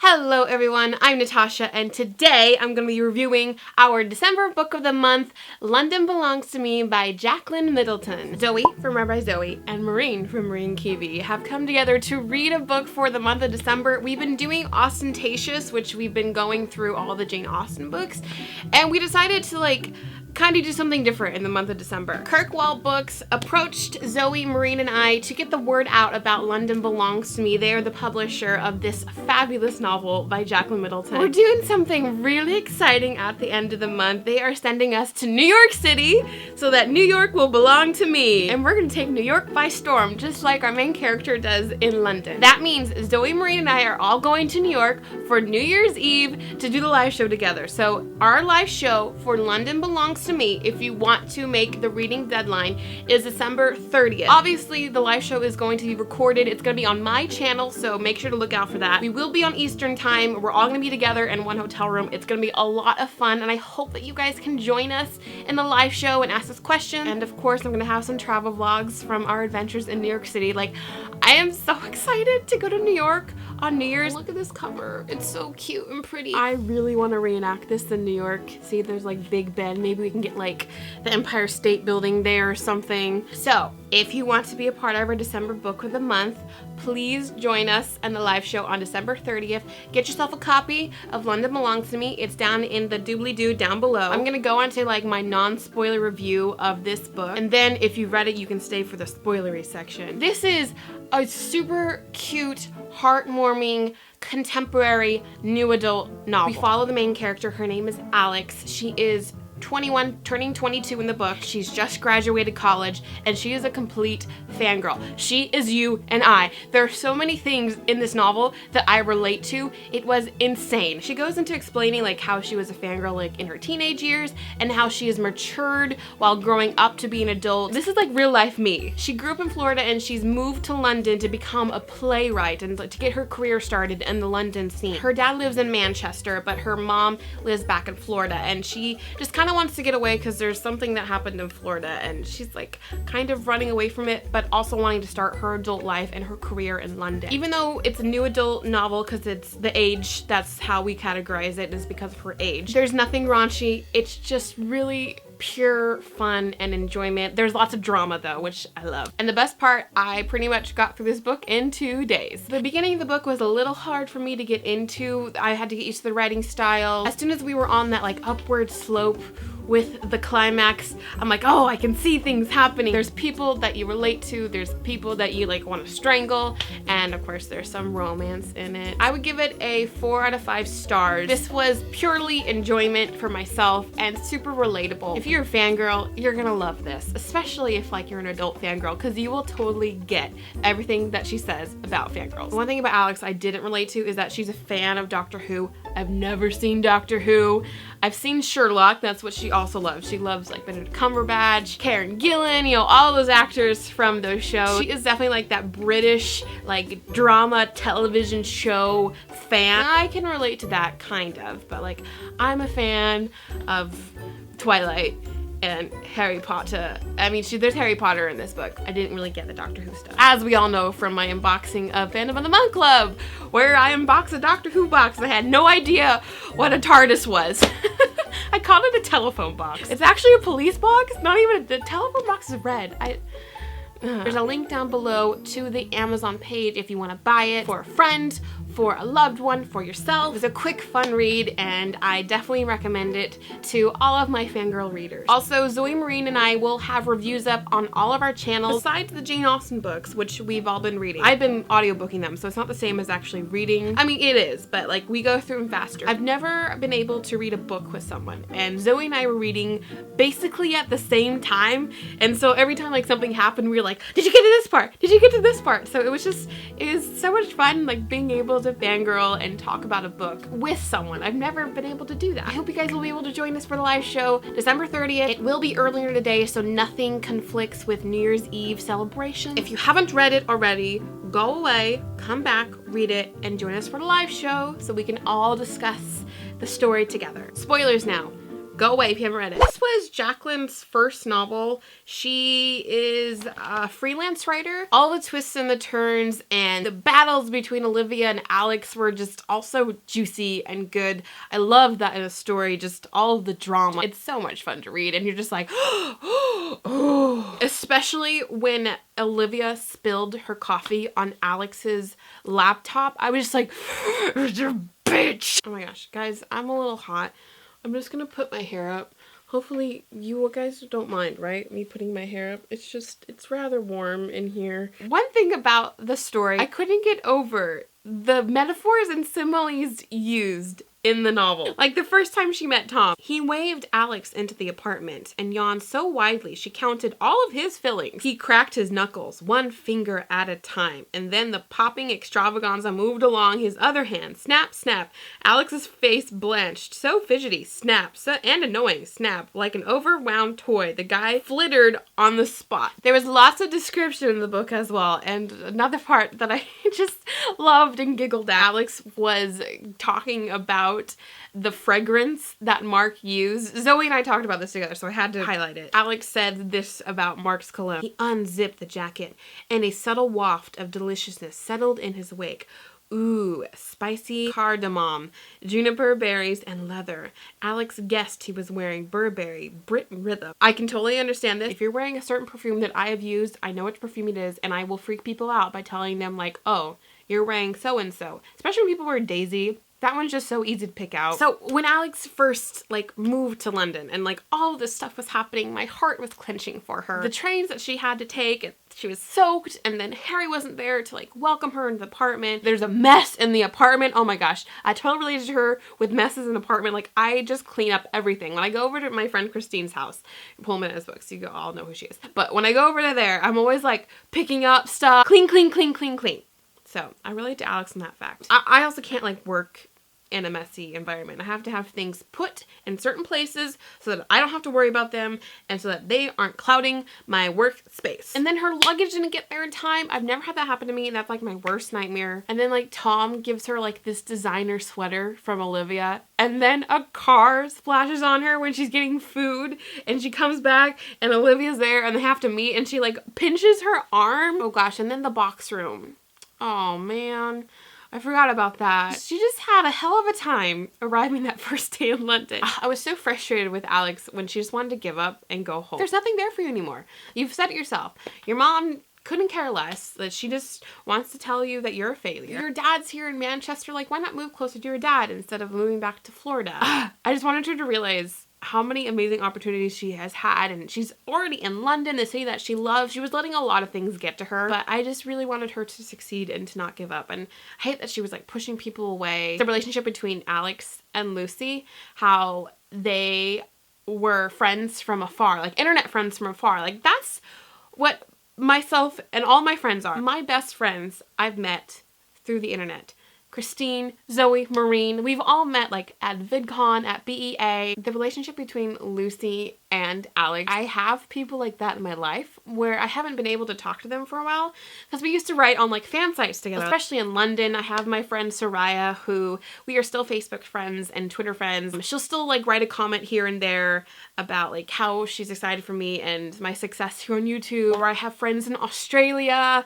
Hello everyone, I'm Natasha and today I'm going to be reviewing our December book of the month, London Belongs to Me by Jacquelyn Middleton. Zoe from Read by Zoe and Maureen from Maureen Kiwi have come together to read a book for the month of December. We've been doing Ostentatious, which we've been going through all the Jane Austen books, and we decided to kind of do something different in the month of December. Kirkwall Books approached Zoe, Maureen, and I to get the word out about London Belongs to Me. They are the publisher of this fabulous novel by Jacquelyn Middleton. We're doing something really exciting at the end of the month. They are sending us to New York City so that New York will belong to me. And we're gonna take New York by storm, just like our main character does in London. That means Zoe, Maureen, and I are all going to New York for New Year's Eve to do the live show together. So our live show for London Belongs to Me, if you want to make the reading deadline, is December 30th. Obviously, the live show is going to be recorded. It's going to be on my channel, so make sure to look out for that. We will be on Eastern time. We're all going to be together in one hotel room. It's going to be a lot of fun, and I hope that you guys can join us in the live show and ask us questions. And of course, I'm going to have some travel vlogs from our adventures in New York City. I am so excited to go to New York on New Year's. Look at this cover. It's so cute and pretty. I really want to reenact this in New York. See, there's Big Ben. Maybe we can get the Empire State Building there or something. So if you want to be a part of our December book of the month, please join us in the live show on December 30th. Get yourself a copy of London Belongs to Me. It's down in the doobly-doo down below. I'm gonna go on to my non-spoiler review of this book, and then if you've read it, you can stay for the spoilery section. This is a super cute, heartwarming, contemporary new adult novel. We follow the main character. Her name is Alex. She is 21, turning 22 in the book. She's just graduated college, and she is a complete fangirl. She is you and I. There are so many things in this novel that I relate to. It was insane. She goes into explaining how she was a fangirl in her teenage years and how she has matured while growing up to be an adult. This is real life me. She grew up in Florida and she's moved to London to become a playwright and to get her career started in the London scene. Her dad lives in Manchester, but her mom lives back in Florida, and she just kind of wants to get away because there's something that happened in Florida, and she's kind of running away from it, but also wanting to start her adult life and her career in London. Even though it's a new adult novel because it's the age, that's how we categorize it, is because of her age. There's nothing raunchy. It's just really pure fun and enjoyment. There's lots of drama though, which I love. And the best part, I pretty much got through this book in 2 days. The beginning of the book was a little hard for me to get into. I had to get used to the writing style. As soon as we were on that upward slope with the climax, I'm oh, I can see things happening. There's people that you relate to, there's people that you want to strangle, and of course there's some romance in it. I would give it a 4 out of 5 stars. This was purely enjoyment for myself and super relatable. If you're a fangirl, you're gonna love this, especially if you're an adult fangirl, because you will totally get everything that she says about fangirls. One thing about Alex I didn't relate to is that she's a fan of Doctor Who. I've never seen Doctor Who. I've seen Sherlock, that's what she also loves. She loves Benedict Cumberbatch, Karen Gillan, all those actors from those shows. She is definitely that British drama television show fan. I can relate to that kind of, but I'm a fan of Twilight and Harry Potter. I mean, there's Harry Potter in this book. I didn't really get the Doctor Who stuff, as we all know from my unboxing of Fandom of the Month Club, where I unboxed a Doctor Who box. I had no idea what a TARDIS was. I called it a telephone box. It's actually a police box. Not even the telephone box is red. There's a link down below to the Amazon page if you want to buy it for a friend, for a loved one, for yourself. It's a quick, fun read, and I definitely recommend it to all of my fangirl readers. Also, Zoe, Maureen, and I will have reviews up on all of our channels, besides the Jane Austen books, which we've all been reading. I've been audiobooking them, so it's not the same as actually reading. I mean, it is, but we go through them faster. I've never been able to read a book with someone, and Zoe and I were reading basically at the same time, and so every time something happened, we were did you get to this part? Did you get to this part? So it was so much fun being able to fangirl and talk about a book with someone. I've never been able to do that. I hope you guys will be able to join us for the live show December 30th. It will be earlier today, so nothing conflicts with New Year's Eve celebration. If you haven't read it already, go away, come back, read it, and join us for the live show so we can all discuss the story together. Spoilers now. Go away if you haven't read it. This was Jacquelyn's first novel. She is a freelance writer. All the twists and the turns and the battles between Olivia and Alex were just also juicy and good. I love that in a story, just all of the drama. It's so much fun to read and you're just like, oh. Especially when Olivia spilled her coffee on Alex's laptop. I was just like, bitch. Oh my gosh, guys, I'm a little hot. I'm just gonna put my hair up. Hopefully you guys don't mind, right? Me putting my hair up. It's rather warm in here. One thing about the story, I couldn't get over the metaphors and similes used in the novel. Like the first time she met Tom, he waved Alex into the apartment and yawned so widely she counted all of his fillings. He cracked his knuckles, one finger at a time, and then the popping extravaganza moved along his other hand. Snap, snap. Alex's face blanched, so fidgety. Snap, and annoying. Snap, like an overwound toy. The guy flittered on the spot. There was lots of description in the book as well, and another part that I just loved and giggled at. Alex was talking about the fragrance that Mark used. Zoe and I talked about this together, so I had to highlight it. Alex said this about Mark's cologne. He unzipped the jacket, and a subtle waft of deliciousness settled in his wake. Ooh, spicy cardamom, juniper berries, and leather. Alex guessed he was wearing Burberry Brit Rhythm. I can totally understand this. If you're wearing a certain perfume that I have used, I know which perfume it is, and I will freak people out by telling them like, oh, you're wearing so-and-so. Especially when people wear Daisy. That one's just so easy to pick out. So when Alex first moved to London and all of this stuff was happening, my heart was clenching for her. The trains that she had to take, she was soaked, and then Harry wasn't there to welcome her into the apartment. There's a mess in the apartment. Oh my gosh. I totally related to her with messes in the apartment. I just clean up everything. When I go over to my friend Christine's house, Pullman has books, you all know who she is. But when I go over to there, I'm always picking up stuff. Clean, clean, clean, clean, clean. So I relate to Alex in that fact. I also can't work in a messy environment. I have to have things put in certain places so that I don't have to worry about them and so that they aren't clouding my workspace. And then her luggage didn't get there in time. I've never had that happen to me, and that's my worst nightmare. And then Tom gives her this designer sweater from Olivia, and then a car splashes on her when she's getting food, and she comes back and Olivia's there and they have to meet, and she pinches her arm. Oh gosh, and then the box room. Oh man. I forgot about that. She just had a hell of a time arriving that first day in London. I was so frustrated with Alex when she just wanted to give up and go home. There's nothing there for you anymore. You've said it yourself. Your mom couldn't care less, that she just wants to tell you that you're a failure. Your dad's here in Manchester, why not move closer to your dad instead of moving back to Florida? I just wanted her to realize how many amazing opportunities she has had, and she's already in London, the city that she loves. She was letting a lot of things get to her, but I just really wanted her to succeed and to not give up. And I hate that she was pushing people away. The relationship between Alex and Lucy, how they were friends from afar, internet friends from afar. That's what myself and all my friends are. My best friends I've met through the internet. Christine, Zoe, Maureen, we've all met at VidCon, at BEA. The relationship between Lucy and Alex, I have people like that in my life where I haven't been able to talk to them for a while because we used to write on fan sites together, especially in London. I have my friend Soraya, who we are still Facebook friends and Twitter friends. She'll still write a comment here and there about how she's excited for me and my success here on YouTube. Or I have friends in Australia,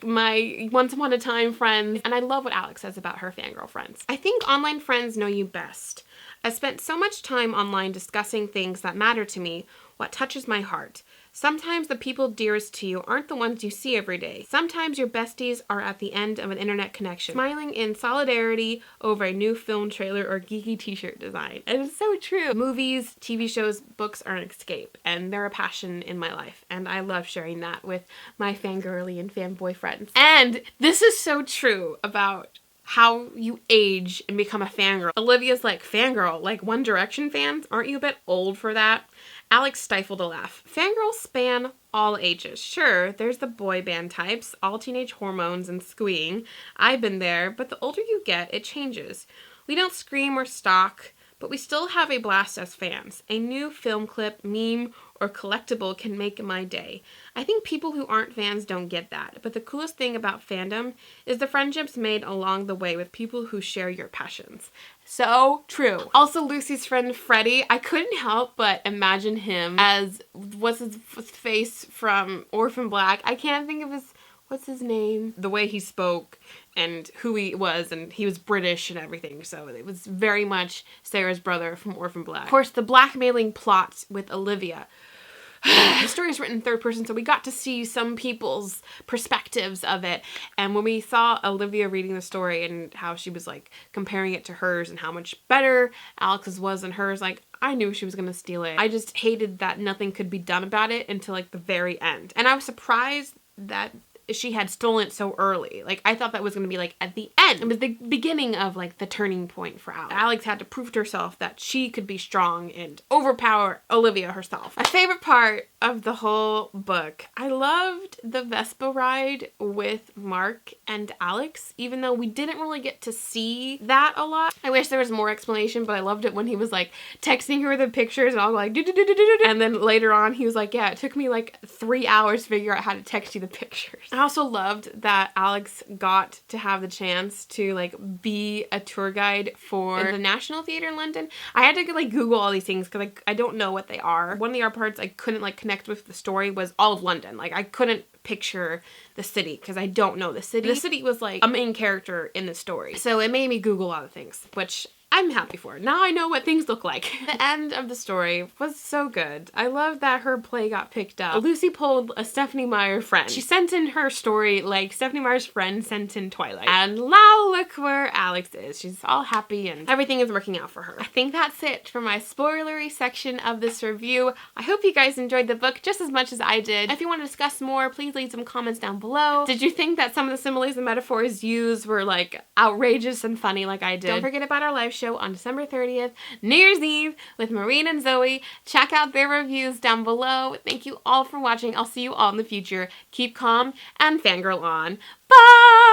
my once upon a time friends. And I love what Alex says about her fangirl friends. I think online friends know you best. I spent so much time online discussing things that matter to me, what touches my heart. Sometimes the people dearest to you aren't the ones you see every day. Sometimes your besties are at the end of an internet connection, smiling in solidarity over a new film trailer or geeky t-shirt design. And it's so true. Movies, TV shows, books are an escape, and they're a passion in my life. And I love sharing that with my fangirly and fanboy friends. And this is so true about how you age and become a fangirl. Olivia's fangirl, One Direction fans? Aren't you a bit old for that? Alex stifled a laugh. Fangirls span all ages. Sure, there's the boy band types, all teenage hormones and squeeing. I've been there, but the older you get, it changes. We don't scream or stalk, but we still have a blast as fans. A new film clip, meme, or collectible can make my day. I think people who aren't fans don't get that, but the coolest thing about fandom is the friendships made along the way with people who share your passions. So true. Also, Lucy's friend Freddie, I couldn't help but imagine him as, what's his face from Orphan Black? I can't think of what's his name? The way he spoke and who he was, and he was British and everything, so it was very much Sarah's brother from Orphan Black. Of course, the blackmailing plot with Olivia. The story is written in third person, so we got to see some people's perspectives of it. And when we saw Olivia reading the story and how she was like comparing it to hers and how much better Alex's was than hers, like I knew she was gonna steal it. I just hated that nothing could be done about it until like the very end. And I was surprised that she had stolen it so early. Like, I thought that was gonna be like at the end. It was the beginning of like the turning point for Alex. Alex had to prove to herself that she could be strong and overpower Olivia herself. My favorite part of the whole book, I loved the Vespa ride with Mark and Alex, even though we didn't really get to see that a lot. I wish there was more explanation, but I loved it when he was like texting her the pictures and all like do. And then later on he was like, yeah, it took me like 3 hours to figure out how to text you the pictures. I also loved that Alex got to have the chance to like be a tour guide for the National Theatre in London. I had to like Google all these things because I don't know what they are. One of the other parts I couldn't like connect with the story was all of London. Like I couldn't picture the city because I don't know the city. The city was like a main character in the story. So it made me Google a lot of things, which I'm happy for. Now I know what things look like. The end of the story was so good. I love that her play got picked up. Lucy pulled a Stephenie Meyer friend. She sent in her story like Stephenie Meyer's friend sent in Twilight. And now look where Alex is. She's all happy and everything is working out for her. I think that's it for my spoilery section of this review. I hope you guys enjoyed the book just as much as I did. If you want to discuss more, please leave some comments down below. Did you think that some of the similes and metaphors used were like outrageous and funny like I did? Don't forget about our live show on December 30th, New Year's Eve, with Maureen and Zoe. Check out their reviews down below. Thank you all for watching. I'll see you all in the future. Keep calm and fangirl on. Bye!